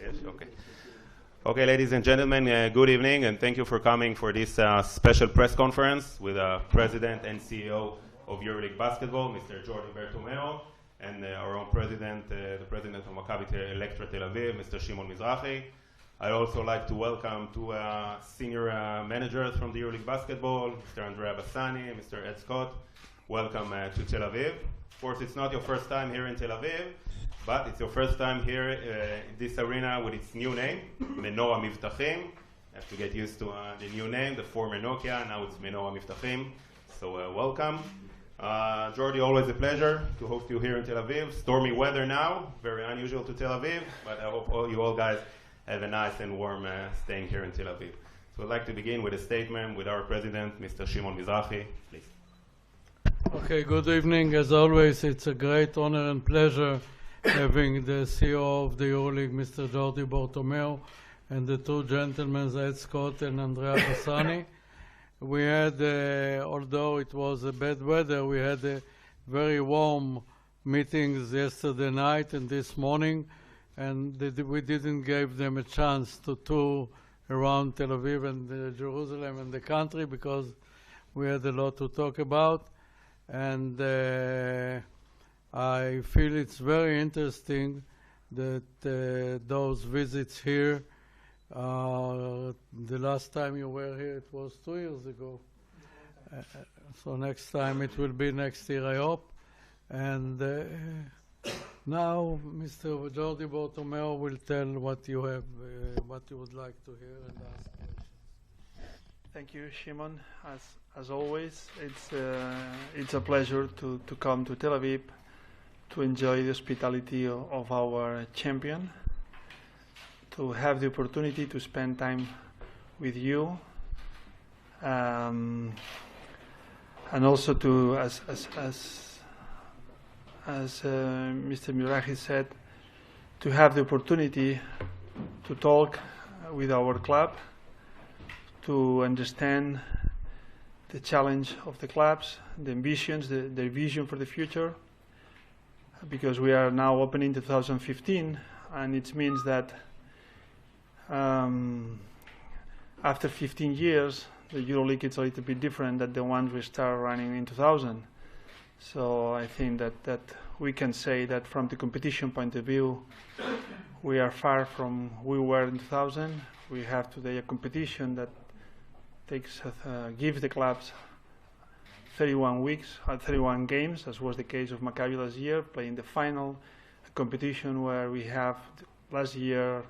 Yes, okay. Okay, ladies and gentlemen, good evening, and thank you for coming for this special press conference with President and CEO of EuroLeague Basketball, Mr. Jordi Bertomeu, and our own President, the President of Maccabi Electra Tel Aviv, Mr. Shimon Mizrahi. I'd also like to welcome two senior managers from the EuroLeague Basketball, Mr. Andrea Bassani and Mr. Ed Scott. Welcome to Tel Aviv. Of course, it's not your first time here in Tel Aviv, but it's your first time here in this arena with its new name, Menora Mivtachim. You have to get used to the new name, the former Nokia, now it's Menora Mivtachim. So welcome. Jordi, always a pleasure to host you here in Tel Aviv. Stormy weather now, very unusual to Tel Aviv, but I hope you all guys have a nice and warm staying here in Tel Aviv. So I'd like to begin with a statement with our President, Mr. Shimon Mizrahi. Please. Okay, good evening. As always, it's a great honor and pleasure having the CEO of the EuroLeague, Mr. Jordi Bertomeu, and the two gentlemen, Ed Scott and Andrea Bassani. We had, although it was a bad weather, we had a very warm meetings yesterday night and this morning, and we didn't give them a chance to tour around Tel Aviv and Jerusalem and the country because we had a lot to talk about. And I feel it's very interesting that those visits here, the last time you were here, it was 2 years ago. So next time it will be next year, I hope. And now Mr. Jordi Bertomeu will tell what you have, what you would like to hear and ask questions. Thank you, Shimon. As always, it's a pleasure to come to Tel Aviv to enjoy the hospitality of our champion, to have the opportunity to spend time with you, and also to, as Mr. Mizrahi said, to have the opportunity to talk with our club, to understand the challenge of the clubs, the ambitions, their vision for the future, because we are now opening 2015, and it means that after 15 years, the EuroLeague is a little bit different than the ones we started running in 2000. So I think that we can say that from the competition point of view, we are far from we were in 2000. We have today a competition that gives the clubs 31 games, as was the case of Maccabi last year, playing the final, a competition where we have last year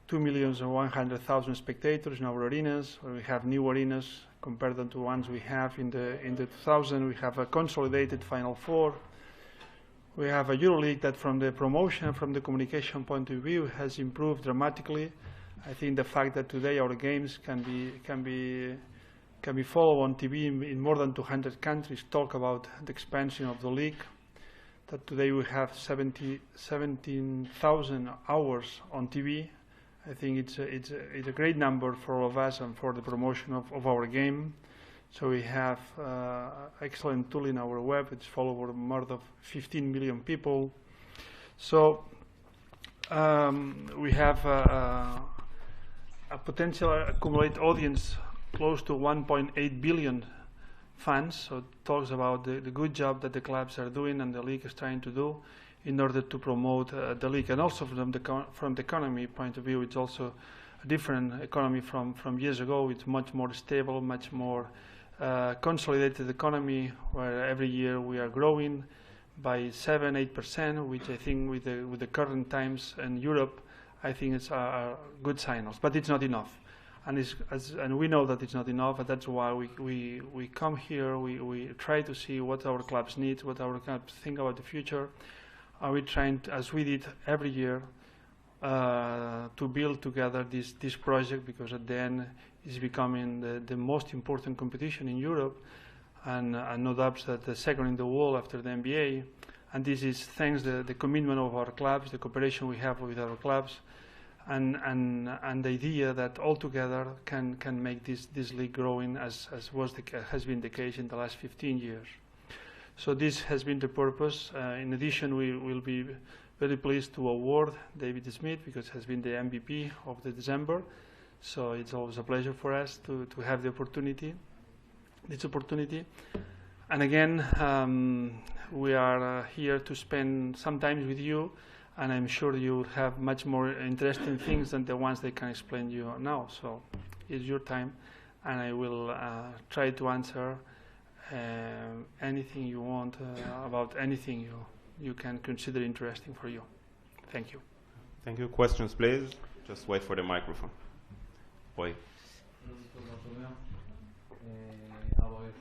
2,100,000 spectators in our arenas, where we have new arenas compared to ones we have in the 2000. We have a consolidated Final Four. We have a EuroLeague that, from the promotion, from the communication point of view, has improved dramatically. I think the fact that today our games can be followed on TV in more than 200 countries talk about the expansion of the league. That today we have 17,000 hours on TV. I think it's a great number for all of us and for the promotion of our game. So we have excellent tool in our web. It's followed by more than 15 million people. So we have a potential accumulated audience close to 1.8 billion fans. So it talks about the good job that the clubs are doing and the league is trying to do in order to promote the league. And also from the economy point of view, it's also a different economy from years ago. It's much more stable, much more consolidated economy, where every year we are growing by 7-8%, which I think with the current times in Europe, I think it's good signals. But it's not enough. And we know that it's not enough, and that's why we come here, we try to see what our clubs need, what our clubs think about the future. Are we trying, as we did every year, to build together this project, because at the end it's becoming the most important competition in Europe, and no doubt that the second in the world after the NBA. And this is thanks to the commitment of our clubs, the cooperation we have with our clubs, and the idea that all together can make this league growing as has been the case in the last 15 years. So this has been the purpose. In addition, we will be very pleased to award David Smith because he has been the MVP of the December. So it's always a pleasure for us to have the opportunity, this opportunity. And again, we are here to spend some time with you, and I'm sure you will have much more interesting things than the ones they can explain you now. So it's your time, and I will try to answer anything you want about anything you can consider interesting for you. Thank you. Thank you. Questions, please. Just wait for the microphone. Boy. How are you?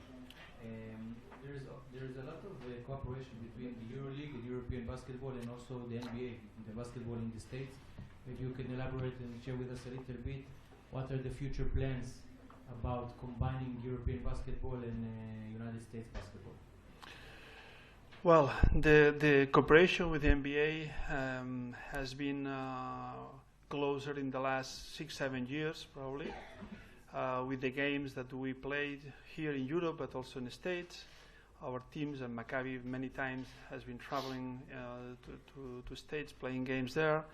There is a lot of cooperation between the EuroLeague and European basketball and also the NBA, the basketball in the States. Maybe you can elaborate and share with us a little bit what are the future plans about combining European basketball and United States basketball? Well, the cooperation with the NBA has been closer in the last 6-7 years, probably, with the games that we played here in Europe, but also in the States. Our teams and Maccabi many times has been traveling to States, playing games there.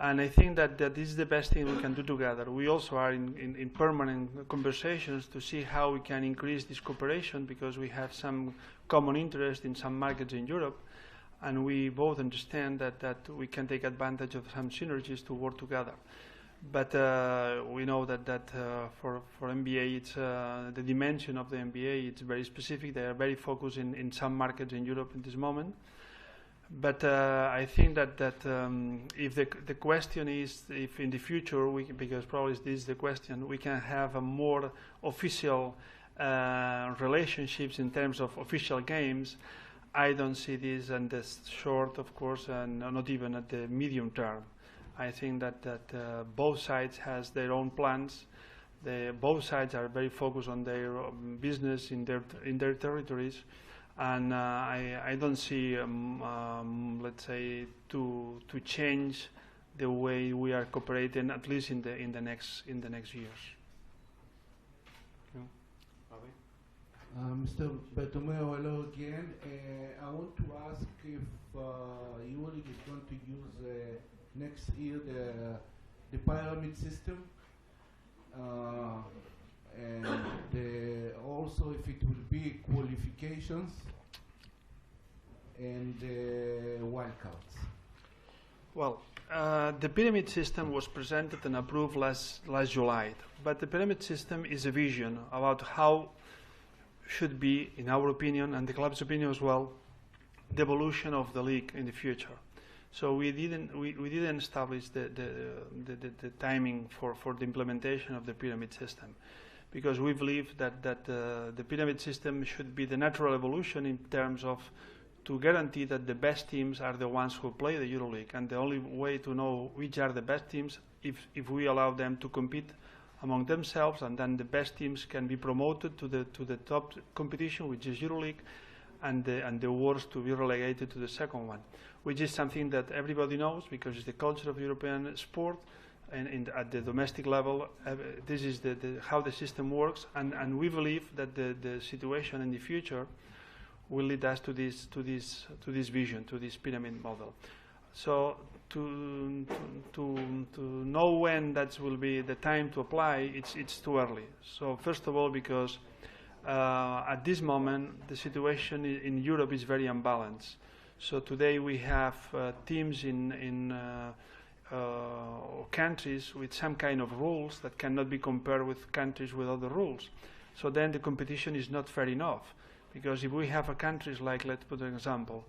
And I think that this is the best thing we can do together. We also are in permanent conversations to see how we can increase this cooperation, because we have some common interest in some markets in Europe, and we both understand that we can take advantage of some synergies to work together. But we know that for NBA, it's the dimension of the NBA, it's very specific. They are very focused in some markets in Europe at this moment. But I think that if the question is if in the future, because probably this is the question, we can have a more official relationships in terms of official games, I don't see this in the short, of course, and not even at the medium term. I think that both sides has their own plans. Both sides are very focused on their business in their territories. And I don't see, let's say, to change the way we are cooperating, at least in the next years. Mr. Bertomeu, hello again. I want to ask if EuroLeague is going to use next year the pyramid system, and also if it will be qualifications and wildcards. Well, the pyramid system was presented and approved last July, but the pyramid system is a vision about how should be, in our opinion and the club's opinion as well, the evolution of the league in the future. So we didn't establish the timing for the implementation of the pyramid system, because we believe that the pyramid system should be the natural evolution in terms of to guarantee that the best teams are the ones who play the EuroLeague, and the only way to know which are the best teams if we allow them to compete among themselves, and then the best teams can be promoted to the top competition, which is EuroLeague, and the worst to be relegated to the second one, which is something that everybody knows because it's the culture of European sport, and at the domestic level, this is how the system works, and we believe that the situation in the future will lead us to this vision, to this pyramid model. So to know when that will be the time to apply, it's too early. So first of all, because at this moment the situation in Europe is very unbalanced. So today we have teams in countries with some kind of rules that cannot be compared with countries with other rules. So then the competition is not fair enough, because if we have countries like, let's put an example,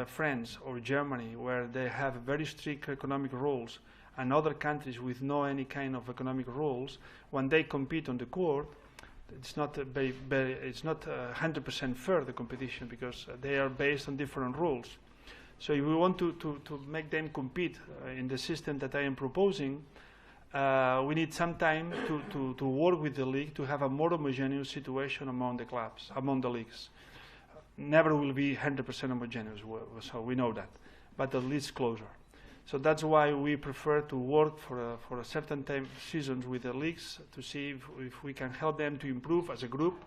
France or Germany, where they have very strict economic rules, and other countries with no any kind of economic rules, when they compete on the court, it's not it's not 100% fair, the competition, because they are based on different rules. So if we want to make them compete in the system that I am proposing, we need some time to work with the league to have a more homogeneous situation among the clubs, among the leagues. Never will be 100% homogeneous, so we know that, but at least closer. So that's why we prefer to work for a certain time seasons with the leagues to see if we can help them to improve as a group,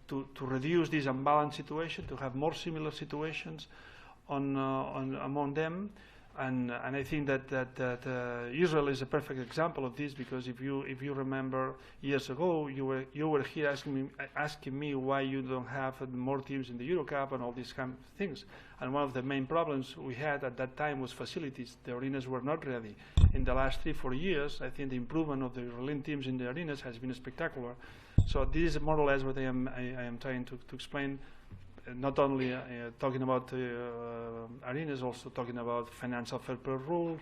to reduce this unbalanced situation, to have more similar situations among them, And I think that Israel is a perfect example of this, because if you remember years ago, you were here asking me why you don't have more teams in the EuroCup and all these kind of things. And one of the main problems we had at that time was facilities. The arenas were not ready. In the last 3-4 years, I think the improvement of the Berlin teams in the arenas has been spectacular. So this is more or less what I am trying to explain. Not only talking about arenas, also talking about financial fair play rule,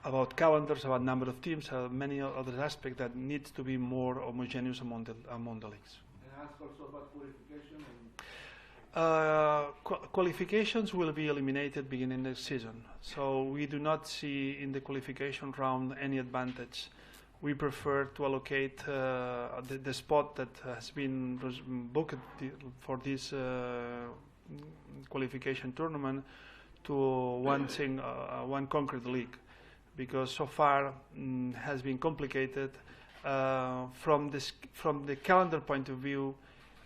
about calendars, about number of teams, many other aspects that needs to be more homogeneous among the leagues. And ask also about qualification. Qualifications will be eliminated beginning next season. So we do not see in the qualification round any advantage. We prefer to allocate the spot that has been booked for this qualification tournament to one concrete league, because so far has been complicated. From the calendar point of view,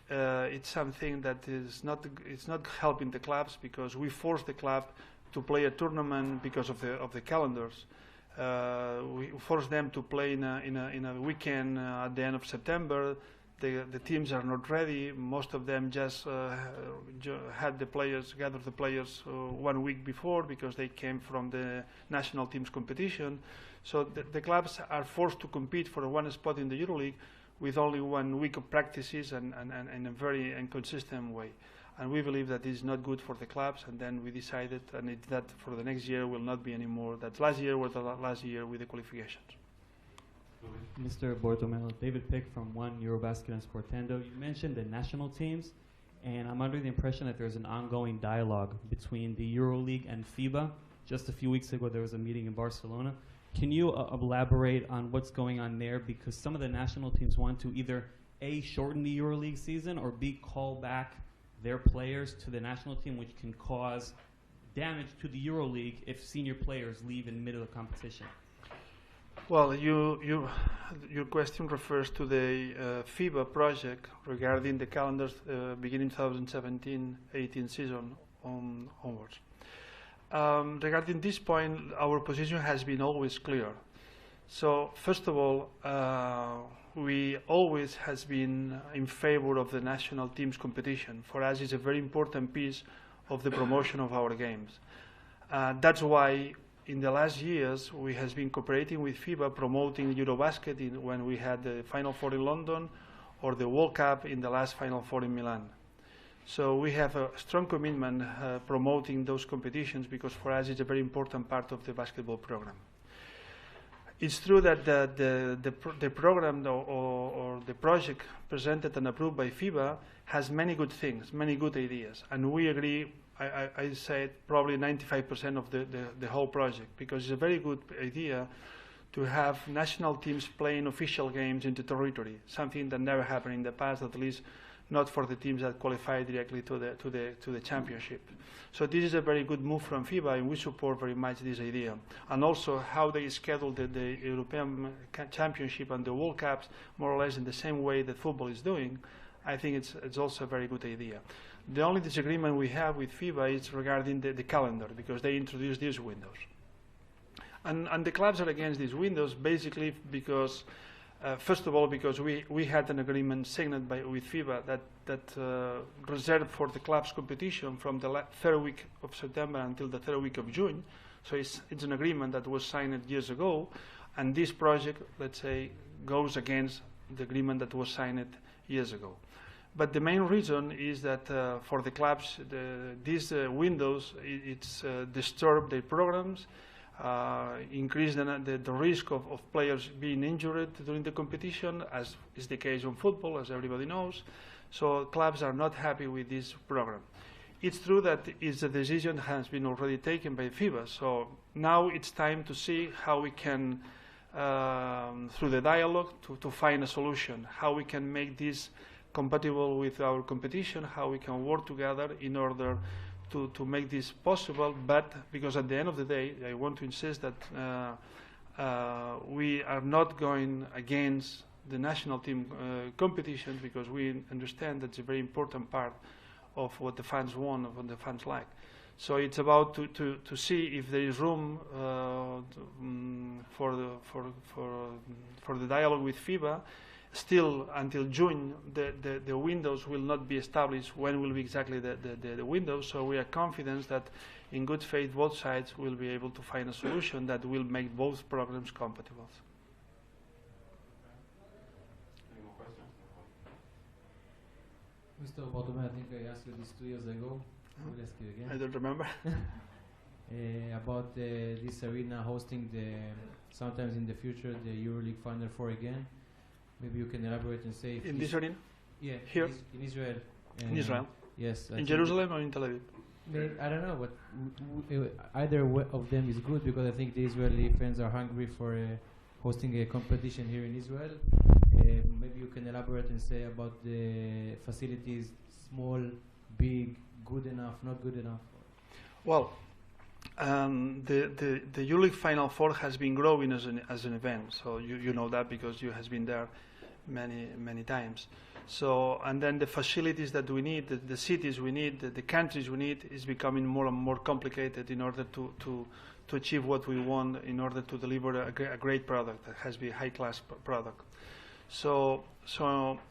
it's something that is not helping the clubs, because we force the club to play a tournament because of the calendars. We force them to play in a weekend at the end of September. The teams are not ready. Most of them just gathered the players 1 week before, because they came from the national teams competition. So the clubs are forced to compete for one spot in the EuroLeague with only 1 week of practices and in a very inconsistent way. And we believe that this is not good for the clubs, and then we decided that for the next year will not be anymore. That last year was the last year with the qualifications. Mr. Bortomeu, David Pick from One EuroBasket and Sportendo. You mentioned the national teams, and I'm under the impression that there's an ongoing dialogue between the EuroLeague and FIBA. Just a few weeks ago, there was a meeting in Barcelona. Can you elaborate on what's going on there? Because some of the national teams want to either A, shorten the EuroLeague season, or B, call back their players to the national team, which can cause damage to the EuroLeague if senior players leave in the middle of the competition. Well, your question refers to the FIBA project regarding the calendars beginning 2017-18 season onwards. Regarding this point, our position has been always clear. So, first of all, we always has been in favor of the national teams competition. For us, it's a very important piece of the promotion of our games. That's why in the last years we has been cooperating with FIBA, promoting EuroBasket when we had the Final Four in London, or the World Cup in the last Final Four in Milan. So we have a strong commitment promoting those competitions, because for us it's a very important part of the basketball program. It's true that the program or the project presented and approved by FIBA has many good things, many good ideas, and we agree. I said probably 95% of the whole project, because it's a very good idea to have national teams playing official games in the territory, something that never happened in the past, at least not for the teams that qualify directly to the championship. So this is a very good move from FIBA, and we support very much this idea. And also how they schedule the European Championship and the World Cups more or less in the same way that football is doing. I think it's also a very good idea. The only disagreement we have with FIBA is regarding the calendar, because they introduced these windows. And the clubs are against these windows basically because, first of all, because we had an agreement signed with FIBA that reserved for the clubs competition from the third week of September until the third week of June. So it's an agreement that was signed years ago, and this project, let's say, goes against the agreement that was signed years ago. But the main reason is that for the clubs, these windows, it's disturb their programs, increase the risk of players being injured during the competition, as is the case on football, as everybody knows. So clubs are not happy with this program. It's true that a decision has been already taken by FIBA. So now it's time to see how we can, through the dialogue, to find a solution, how we can make this compatible with our competition, how we can work together in order to make this possible. But because at the end of the day, I want to insist that we are not going against the national team competition, because we understand that's a very important part of what the fans want, of what the fans like. So it's about to see if there is room for the dialogue with FIBA. Still, until June, the windows will not be established. When will be exactly the windows? So we are confident that, in good faith, both sides will be able to find a solution that will make both programs compatible. Any more questions? Mr. Bertomeu, I think I asked you this 2 years ago. I will ask you again. I don't remember. About this arena hosting sometimes in the future the EuroLeague Final Four again. Maybe you can elaborate and say if In this arena? Yeah, Here? in Israel. In Israel? Yes. I In think Jerusalem or in Tel Aviv? I don't know, but either of them is good, because I think the Israeli fans are hungry for hosting a competition here in Israel. Maybe you can elaborate and say about the facilities, small, big, good enough, not good enough. Well, the EuroLeague Final Four has been growing as an event, so you know that because you has been there many times. So, and then the facilities that we need, the cities we need, the countries we need, is becoming more and more complicated in order to achieve what we want, in order to deliver a great product that has to be a high-class product. So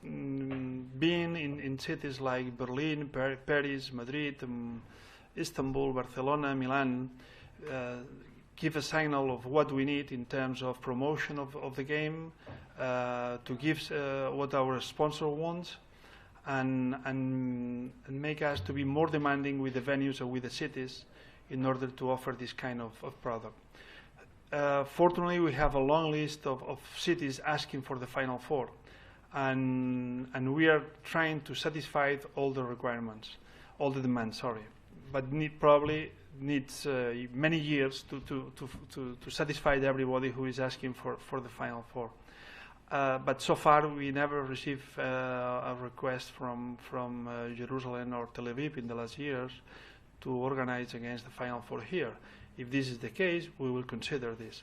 being in cities like Berlin, Paris, Madrid, Istanbul, Barcelona, Milan, give a signal of what we need in terms of promotion of the game, to give what our sponsor wants, and make us to be more demanding with the venues and with the cities in order to offer this kind of product. Fortunately, we have a long list of cities asking for the Final Four, and we are trying to satisfy all the requirements, all the demands, sorry. But probably needs many years to satisfy everybody who is asking for the Final Four. But so far we never received a request from Jerusalem or Tel Aviv in the last years to organize against the Final Four here. If this is the case, we will consider this.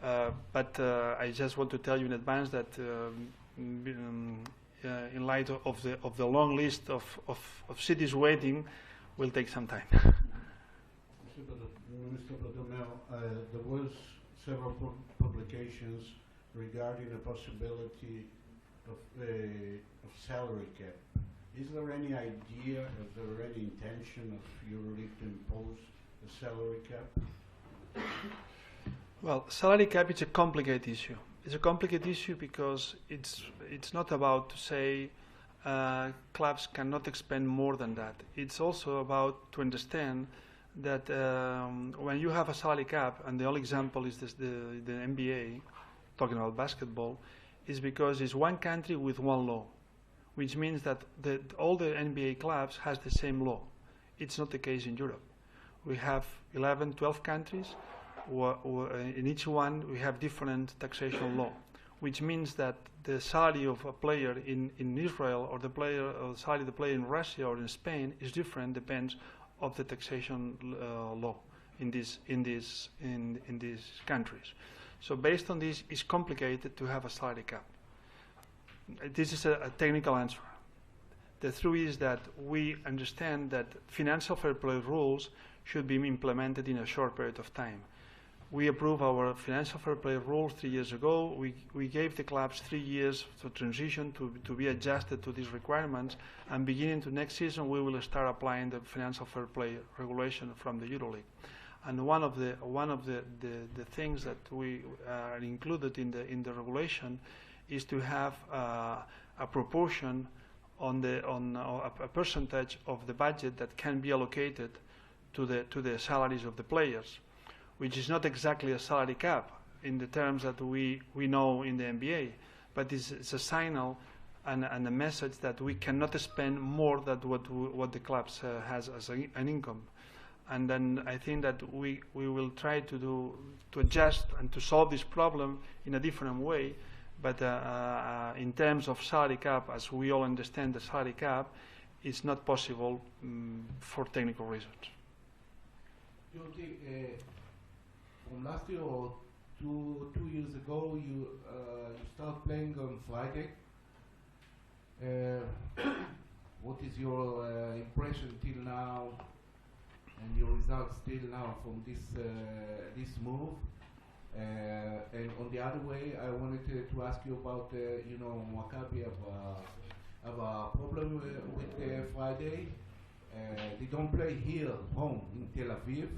But I just want to tell you in advance that in light of the long list of cities waiting, will take some time. Mr. Bertomeu, there was several publications regarding the possibility of salary cap. Is there any idea, is there any intention of EuroLeague to impose a salary cap? Well, salary cap is a complicated issue. It's a complicated issue because it's not about to say clubs cannot expend more than that. It's also about to understand that when you have a salary cap, and the only example is the NBA, talking about basketball, is because it's one country with one law, which means that all the NBA clubs has the same law. It's not the case in Europe. We have 11, 12 countries. In each one we have different taxation law, which means that the salary of a player in Israel or the salary of the player in Russia or in Spain is different, depends of the taxation law in these countries. So based on this, it's complicated to have a salary cap. This is a technical answer. The truth is that we understand that financial fair play rules should be implemented in a short period of time. We approved our financial fair play rules 3 years ago. We gave the clubs 3 years to transition to be adjusted to these requirements, and beginning to next season we will start applying the financial fair play regulation from the EuroLeague. And one of the things that we are included in the regulation is to have a proportion on a percentage of the budget that can be allocated to the salaries of the players, which is not exactly a salary cap in the terms that we know in the NBA, but it's a signal and a message that we cannot spend more than what the clubs has as an income. And then I think that we will try to adjust and to solve this problem in a different way, but in terms of salary cap, as we all understand, the salary cap is not possible for technical reasons. Jordi, from last year or two years ago, you start playing on Friday. What is your impression till now? and your results still now from this move. And on the other way, I wanted to ask you about, Maccabi have a problem with Friday. They don't play here home in Tel Aviv,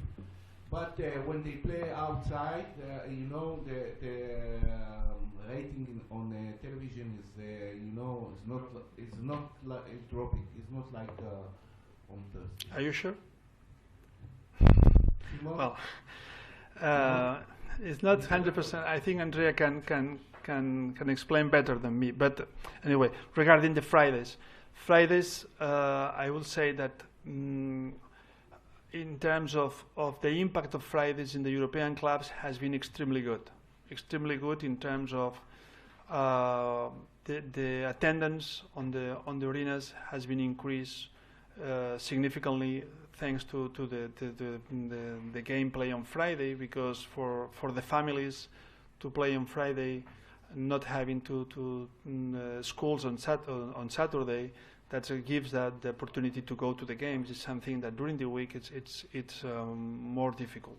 but when they play outside, the rating on television is, it's not like dropping. It's not like on Thursday. Are you sure? Well, it's not 100%. I think Andrea can explain better than me. But anyway, regarding the Fridays, I will say that in terms of the impact of Fridays in the European clubs has been extremely good. Extremely good in terms of the attendance on the arenas has been increased significantly thanks to the gameplay on Friday, because for the families to play on Friday, not having to schools on Saturday, that gives that the opportunity to go to the games is something that during the week it's more difficult.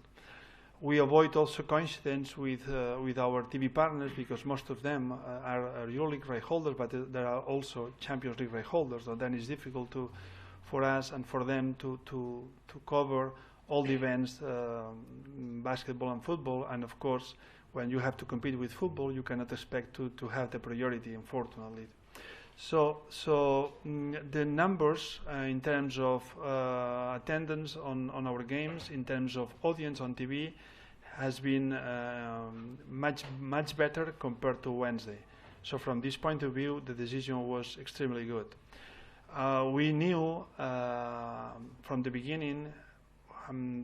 We avoid also coincidence with our TV partners, because most of them are EuroLeague right holders, but there are also Champions League right holders, so then it's difficult for us and for them to cover all the events, basketball and football. And of course, when you have to compete with football, you cannot expect to have the priority, unfortunately. So the numbers in terms of attendance on our games, in terms of audience on TV, has been much better compared to Wednesday. So from this point of view, the decision was extremely good. We knew from the beginning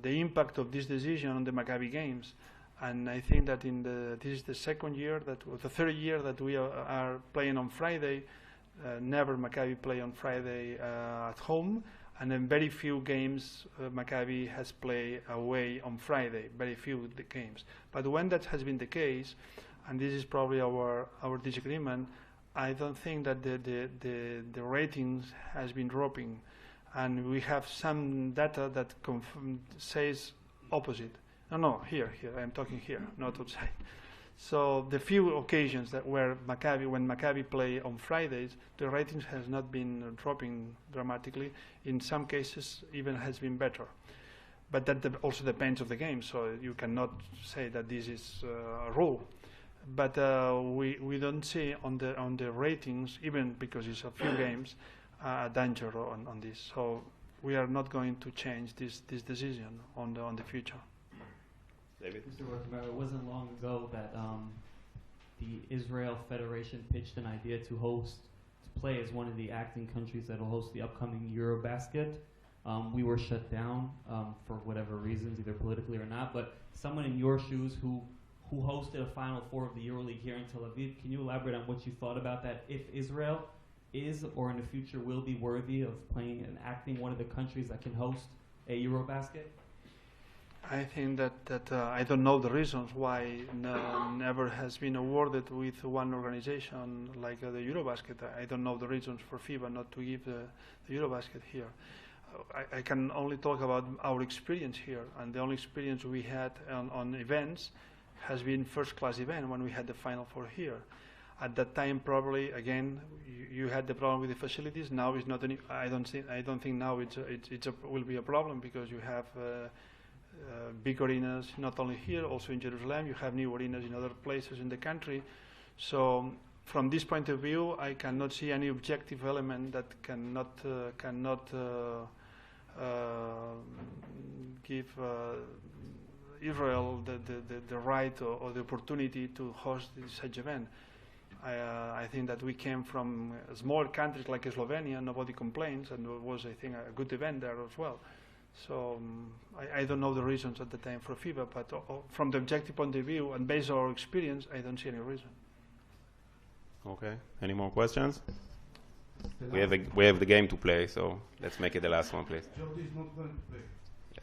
the impact of this decision on the Maccabi games, and I think that this is the second year, the third year that we are playing on Friday. Never Maccabi play on Friday at home, and in very few games Maccabi has played away on Friday, very few games. But when that has been the case, and this is probably our disagreement, I don't think that the ratings has been dropping, and we have some data that says opposite. No, here, I'm talking here, not outside. So the few occasions that when Maccabi play on Fridays, the ratings has not been dropping dramatically. In some cases, even has been better. But that also depends on the game, so you cannot say that this is a rule. But we don't see on the ratings, even because it's a few games, a danger on this. So we are not going to change this decision on the future. David? Mr. Bordemier, it wasn't long ago that the Israel Federation pitched an idea to play as one of the acting countries that will host the upcoming EuroBasket. We were shut down for whatever reasons, either politically or not, but someone in your shoes who hosted a Final Four of the EuroLeague here in Tel Aviv, can you elaborate on what you thought about that? If Israel is, or in the future will be, worthy of playing and acting one of the countries that can host a EuroBasket? I think that I don't know the reasons why never has been awarded with one organization like the EuroBasket. I don't know the reasons for FIBA not to give the EuroBasket here. I can only talk about our experience here, and the only experience we had on events has been first-class event when we had the Final Four here. At that time, probably again, you had the problem with the facilities. Now it's not any. I don't think now will be a problem, because you have big arenas not only here, also in Jerusalem. You have new arenas in other places in the country. So from this point of view, I cannot see any objective element that cannot give Israel the right or the opportunity to host such event. I think that we came from small countries like Slovenia, nobody complains, and it was, I think, a good event there as well. So I don't know the reasons at the time for FIBA, but from the objective point of view and based on our experience, I don't see any reason. Okay. Any more questions? We have the game to play, so let's make it the last one, please. Jordi is not going to play.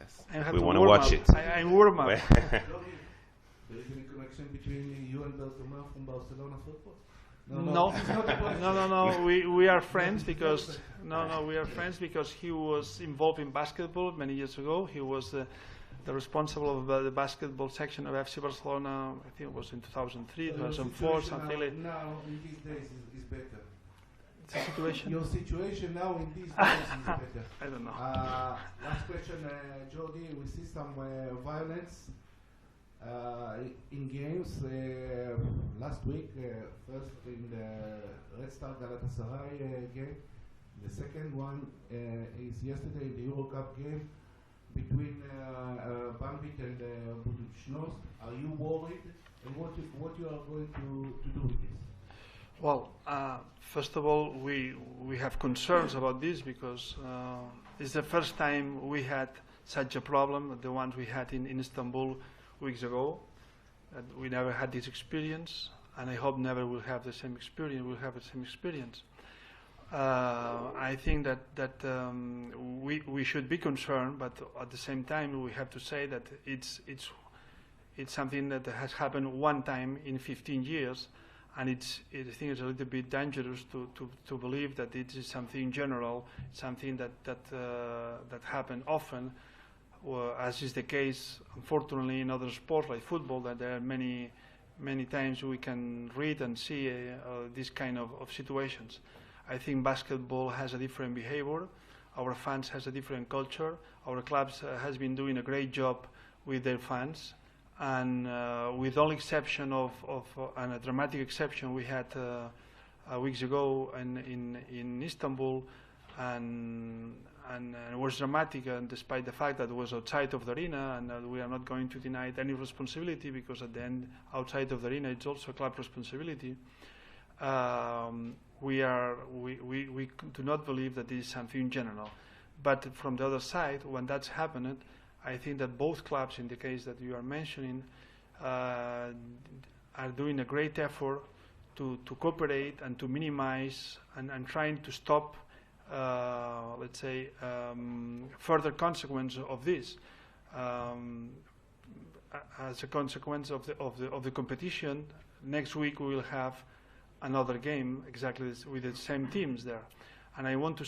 Yes. We want to watch it. I'm warm up. Jordi, there is any connection between you and Bertomeu from Barcelona football? No, no. We are friends because we are friends because he was involved in basketball many years ago. He was the responsible of the basketball section of FC Barcelona. I think it was in 2003, 2004, something like. Now in these days is better. The situation. Your situation now in these days is better. I don't know. Last question, Jordi. We see some violence in games. Last week, first in the Red Star Galatasaray game. The second one is yesterday in the Euro Cup game between Bambit and Budućnost. Are you worried? And what you are going to do with this? Well, first of all, we have concerns about this because it's the first time we had such a problem, the ones we had in Istanbul weeks ago. We never had this experience, and I hope never will have the same experience. We'll have the same experience. I think that we should be concerned, but at the same time we have to say that it's something that has happened one time in 15 years, and I think it's a little bit dangerous to believe that it is something general, something that happen often, as is the case, unfortunately, in other sports like football. That there are many times we can read and see this kind of situations. I think basketball has a different behavior. Our fans has a different culture. Our clubs has been doing a great job with their fans, and with all exception of and a dramatic exception we had weeks ago in Istanbul, and it was dramatic, and despite the fact that it was outside of the arena, and we are not going to deny any responsibility, because at the end, outside of the arena, it's also club responsibility. We do not believe that this is something general. But from the other side, when that's happened, I think that both clubs, in the case that you are mentioning, are doing a great effort to cooperate and to minimize and trying to stop, let's say, further consequence of this. As a consequence of the competition, next week we will have another game exactly with the same teams there. And I want to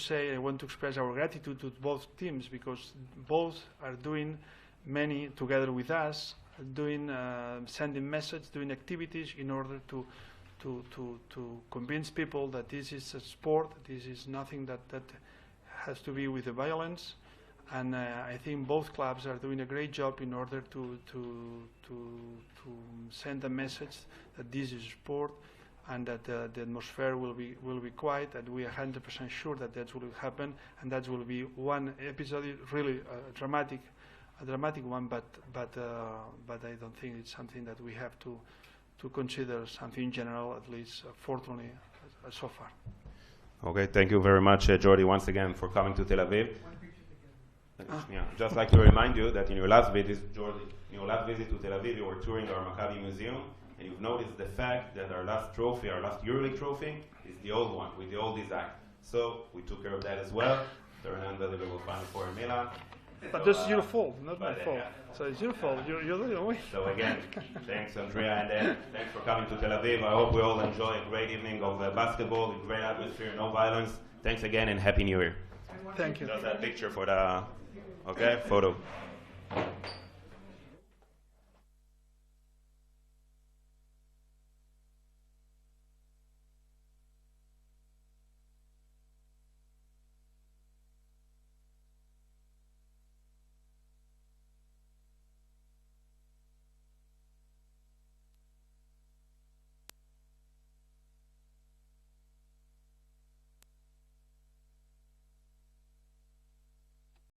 express our gratitude to both teams, because both are doing many together with us, sending messages, doing activities in order to convince people that this is a sport, this is nothing that has to be with the violence. And I think both clubs are doing a great job in order to send a message that this is sport, and that the atmosphere will be quiet, and we are 100% sure that that will happen, and that will be one episode, really a dramatic one, but I don't think it's something that we have to consider something general, at least fortunately so far. Okay, thank you very much, Jordi, once again for coming to Tel Aviv. Yeah, just like to remind you that in your last visit, Jordi, in your last visit to Tel Aviv, you were touring our Maccabi museum, and you've noticed the fact that our last trophy, our last EuroLeague trophy, is the old one, with the old design. So we took care of that as well. They're an unbelievable Final Four in Milan. But this is your fault, not my fault. So it's your fault. You're the only. So again, thanks, Andrea, and thanks for coming to Tel Aviv. I hope we all enjoy a great evening of basketball, a great atmosphere, no violence. Thanks again, and Happy New Year. Thank you. Just a picture for the, photo.